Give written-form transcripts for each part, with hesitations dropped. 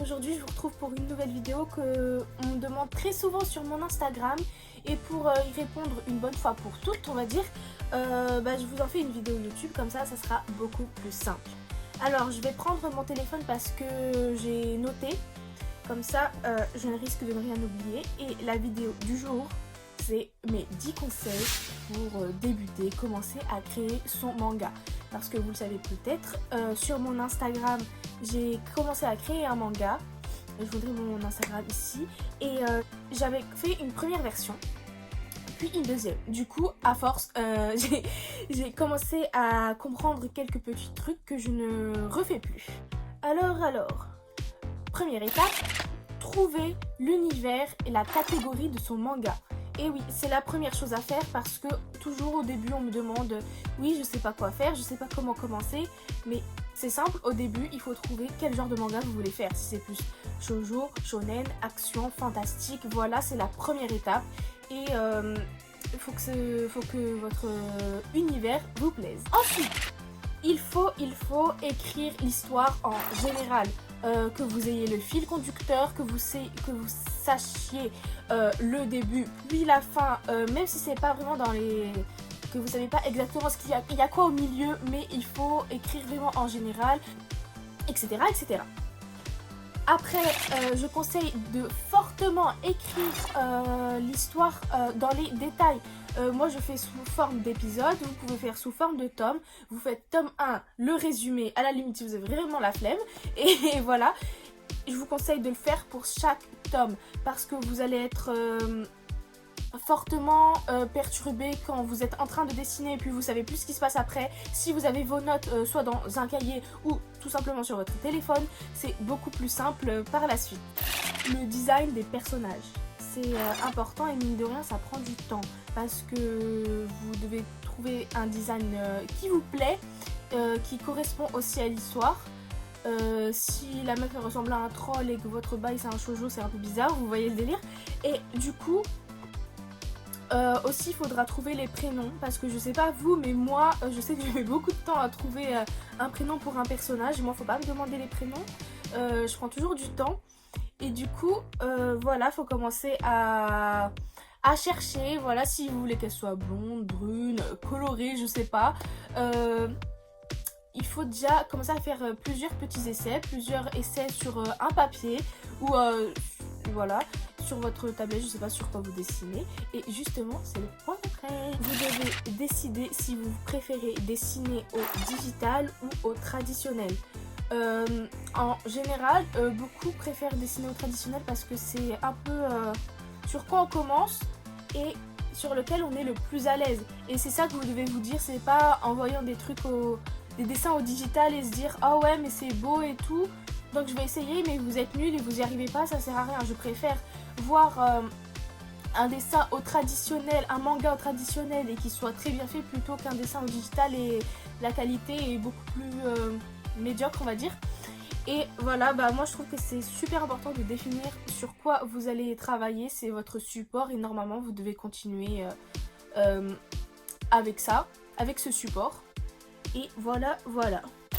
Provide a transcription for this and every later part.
aujourd'hui je vous retrouve pour une nouvelle vidéo que on me demande très souvent sur mon Instagram. Et pour y répondre une bonne fois pour toutes, on va dire, je vous en fais une vidéo YouTube, comme ça sera beaucoup plus simple. Alors je vais prendre mon téléphone parce que j'ai noté, comme ça je ne risque de ne rien oublier. Et la vidéo du jour, c'est mes 10 conseils pour débuter, commencer à créer son manga. Parce que vous le savez peut-être, sur mon Instagram, j'ai commencé à créer un manga. Je voudrais mon Instagram ici. Et j'avais fait une première version, puis une deuxième. Du coup, à force, j'ai commencé à comprendre quelques petits trucs que je ne refais plus. Alors, première étape, trouver l'univers et la catégorie de son manga. Et oui, c'est la première chose à faire parce que toujours au début on me demande oui, je sais pas quoi faire, je sais pas comment commencer, mais c'est simple, au début il faut trouver quel genre de manga vous voulez faire. Si c'est plus shoujo, shonen, action, fantastique, voilà, c'est la première étape. Et il faut que votre univers vous plaise. Ensuite, il faut écrire l'histoire en général. Que vous ayez le fil conducteur, que vous sachiez le début puis la fin, même si c'est pas vraiment dans les... que vous savez pas exactement ce qu'il y a quoi au milieu, mais il faut écrire vraiment en général, etc. etc. Après, je conseille de fortement écrire l'histoire dans les détails. Moi je fais sous forme d'épisode, vous pouvez faire sous forme de tome. Vous faites tome 1, le résumé, à la limite si vous avez vraiment la flemme. Et voilà, je vous conseille de le faire pour chaque tome parce que vous allez être fortement perturbé quand vous êtes en train de dessiner et puis vous savez plus ce qui se passe après. Si vous avez vos notes soit dans un cahier ou tout simplement sur votre téléphone, c'est beaucoup plus simple par la suite. Le design des personnages, c'est important et mine de rien ça prend du temps parce que vous devez trouver un design qui vous plaît, qui correspond aussi à l'histoire. Si la meuf elle ressemble à un troll et que votre bail c'est un shoujo, c'est un peu bizarre, vous voyez le délire. Et du coup aussi il faudra trouver les prénoms parce que je sais pas vous mais moi je sais que je mets beaucoup de temps à trouver un prénom pour un personnage. Moi faut pas me demander les prénoms, je prends toujours du temps. Et du coup, voilà, faut commencer à chercher, voilà, si vous voulez qu'elle soit blonde, brune, colorée, je sais pas. Il faut déjà commencer à faire plusieurs petits essais, sur un papier ou voilà, sur votre tablette, je sais pas sur quoi vous dessinez. Et justement, c'est le point d'après. Vous devez décider si vous préférez dessiner au digital ou au traditionnel. En général, beaucoup préfèrent dessiner au traditionnel parce que c'est un peu sur quoi on commence et sur lequel on est le plus à l'aise. Et c'est ça que vous devez vous dire, c'est pas en voyant des dessins au digital et se dire ah ouais mais c'est beau et tout, donc je vais essayer, mais vous êtes nul et vous y arrivez pas, ça sert à rien. Je préfère voir un dessin au traditionnel, un manga au traditionnel et qui soit très bien fait plutôt qu'un dessin au digital et la qualité est beaucoup plus médiocre on va dire. Et voilà, moi je trouve que c'est super important de définir sur quoi vous allez travailler, c'est votre support et normalement vous devez continuer avec ça, avec ce support. Et voilà.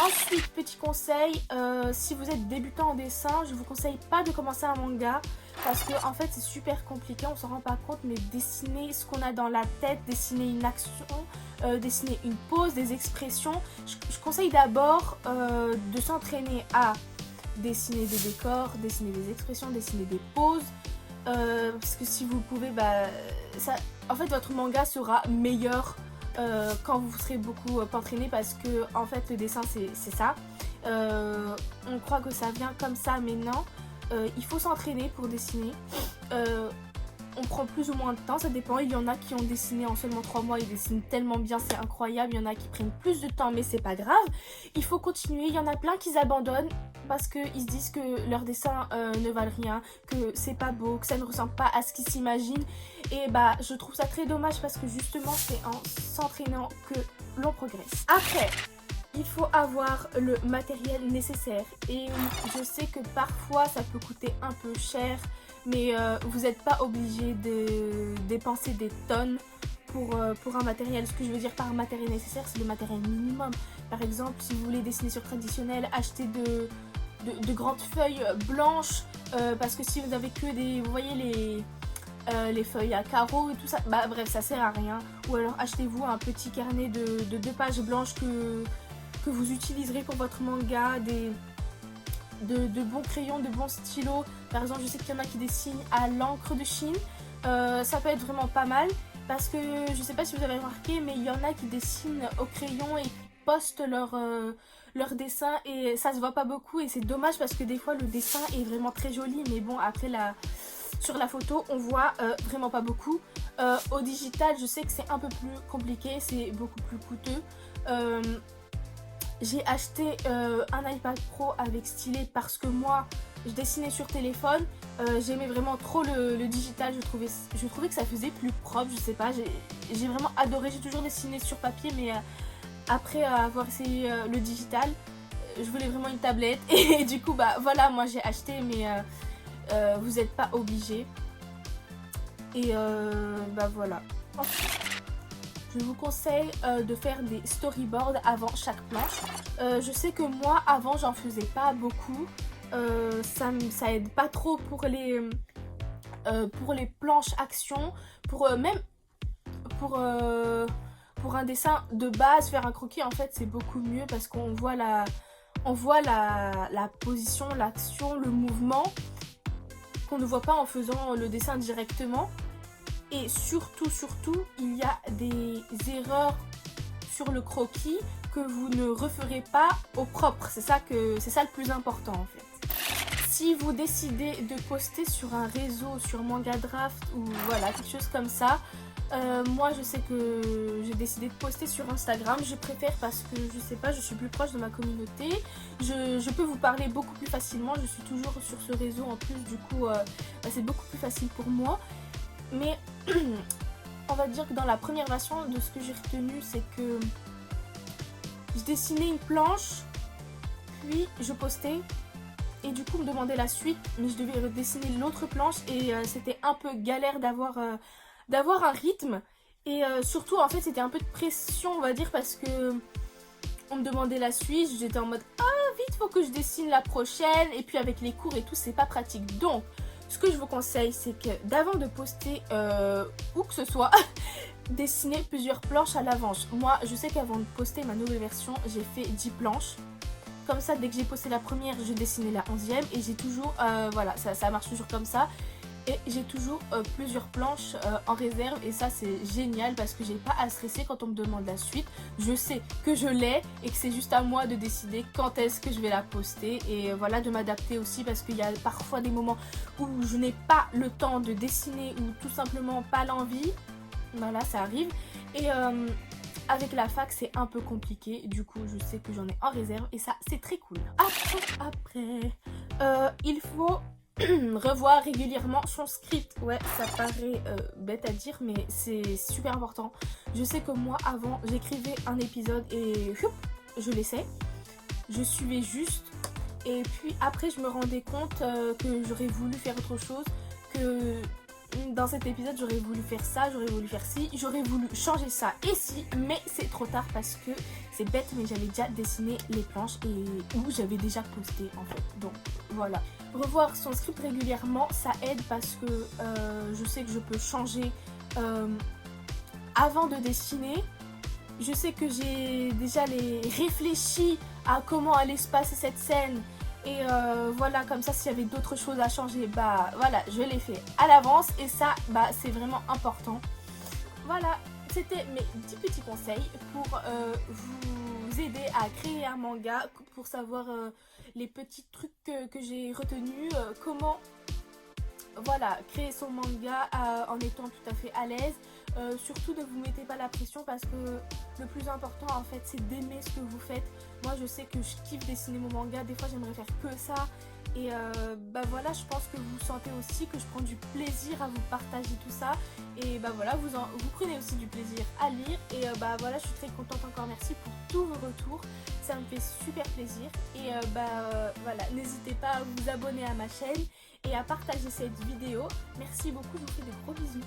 Ensuite, petit conseil, si vous êtes débutant en dessin, je vous conseille pas de commencer un manga parce que en fait c'est super compliqué, on s'en rend pas compte, mais dessiner ce qu'on a dans la tête, dessiner une action, dessiner une pose, des expressions, je conseille d'abord de s'entraîner à dessiner des décors, dessiner des expressions, dessiner des poses, parce que si vous pouvez, en fait votre manga sera meilleur quand vous serez beaucoup entraîné parce que en fait le dessin c'est ça. On croit que ça vient comme ça mais non, il faut s'entraîner pour dessiner. On prend plus ou moins de temps, ça dépend. Il y en a qui ont dessiné en seulement 3 mois, ils dessinent tellement bien, c'est incroyable. Il y en a qui prennent plus de temps mais c'est pas grave, il faut continuer. Il y en a plein qui abandonnent parce qu'ils se disent que leurs dessins ne valent rien, que c'est pas beau, que ça ne ressemble pas à ce qu'ils s'imaginent. Et je trouve ça très dommage parce que justement c'est en s'entraînant que l'on progresse. Après, il faut avoir le matériel nécessaire. Et je sais que parfois ça peut coûter un peu cher, mais vous n'êtes pas obligé de dépenser des tonnes pour un matériel. Ce que je veux dire par matériel nécessaire, c'est le matériel minimum. Par exemple, si vous voulez dessiner sur traditionnel, achetez de grandes feuilles blanches, parce que si vous avez que des, vous voyez les feuilles à carreaux et tout ça, bah bref, ça sert à rien. Ou alors achetez-vous un petit carnet de 2 pages blanches que vous utiliserez pour votre manga, de bons crayons, de bons stylos. Par exemple, je sais qu'il y en a qui dessinent à l'encre de Chine. Ça peut être vraiment pas mal parce que je sais pas si vous avez remarqué, mais il y en a qui dessinent au crayon et qui postent leur dessin et ça se voit pas beaucoup et c'est dommage parce que des fois le dessin est vraiment très joli, mais bon, après sur la photo on voit vraiment pas beaucoup. Au digital, je sais que c'est un peu plus compliqué, c'est beaucoup plus coûteux. J'ai acheté un iPad Pro avec stylet parce que moi je dessinais sur téléphone, j'aimais vraiment trop le digital, je trouvais que ça faisait plus propre, je sais pas, j'ai vraiment adoré, j'ai toujours dessiné sur papier, mais après avoir essayé le digital, je voulais vraiment une tablette et du coup bah voilà, moi j'ai acheté, mais vous n'êtes pas obligé. Et bah voilà. Ensuite, je vous conseille de faire des storyboards avant chaque planche. Je sais que moi avant j'en faisais pas beaucoup. Ça aide pas trop pour les planches action, même pour un dessin de base, faire un croquis en fait c'est beaucoup mieux parce qu'on voit la position, l'action, le mouvement qu'on ne voit pas en faisant le dessin directement. Et surtout, il y a des erreurs sur le croquis que vous ne referez pas au propre. C'est ça le plus important en fait. Si vous décidez de poster sur un réseau, sur Mangadraft ou voilà, quelque chose comme ça, moi je sais que j'ai décidé de poster sur Instagram. Je préfère parce que je sais pas, je suis plus proche de ma communauté. Je peux vous parler beaucoup plus facilement. Je suis toujours sur ce réseau en plus, du coup c'est beaucoup plus facile pour moi. Mais on va dire que dans la première version de ce que j'ai retenu, c'est que je dessinais une planche, puis je postais et du coup on me demandait la suite, mais je devais dessiner l'autre planche et c'était un peu galère d'avoir un rythme et surtout en fait c'était un peu de pression, on va dire, parce que on me demandait la suite, j'étais en mode ah vite faut que je dessine la prochaine et puis avec les cours et tout c'est pas pratique. Donc ce que je vous conseille, c'est que d'avant de poster où que ce soit, dessiner plusieurs planches à l'avance. Moi, je sais qu'avant de poster ma nouvelle version, j'ai fait 10 planches. Comme ça, dès que j'ai posté la première, je dessinais la 11e et j'ai toujours, voilà, ça marche toujours comme ça. Et j'ai toujours plusieurs planches en réserve et ça c'est génial parce que j'ai pas à stresser quand on me demande la suite. Je sais que je l'ai et que c'est juste à moi de décider quand est-ce que je vais la poster et voilà, de m'adapter aussi parce qu'il y a parfois des moments où je n'ai pas le temps de dessiner ou tout simplement pas l'envie. Voilà, ça arrive. Et avec la fac c'est un peu compliqué, du coup je sais que j'en ai en réserve et ça c'est très cool. Après il faut revoir régulièrement son script. Ouais, ça paraît bête à dire, mais c'est super important. Je sais que moi, avant, j'écrivais un épisode et je laissais. Je suivais juste. Et puis après, je me rendais compte que j'aurais voulu faire autre chose. Que dans cet épisode, j'aurais voulu faire ça, j'aurais voulu faire ci, j'aurais voulu changer ça et ci. Mais c'est trop tard parce que c'est bête, mais j'avais déjà dessiné les planches et où j'avais déjà posté en fait. Donc voilà. Revoir son script régulièrement, ça aide parce que je sais que je peux changer avant de dessiner. Je sais que j'ai déjà réfléchi à comment allait se passer cette scène. Et voilà, comme ça, s'il y avait d'autres choses à changer, bah voilà, je l'ai fait à l'avance. Et ça, bah c'est vraiment important. Voilà, c'était mes 10 petits conseils pour vous aider à créer un manga, pour savoir les petits trucs que j'ai retenus, comment voilà, créer son manga en étant tout à fait à l'aise. Surtout ne vous mettez pas la pression parce que le plus important en fait c'est d'aimer ce que vous faites. Moi je sais que je kiffe dessiner mon manga, des fois j'aimerais faire que ça. Et bah voilà, je pense que vous sentez aussi que je prends du plaisir à vous partager tout ça. Et bah voilà, vous prenez aussi du plaisir à lire. Et bah voilà, je suis très contente encore, merci pour tous vos retours. Ça me fait super plaisir. Et bah voilà, n'hésitez pas à vous abonner à ma chaîne et à partager cette vidéo. Merci beaucoup, je vous fais des gros bisous.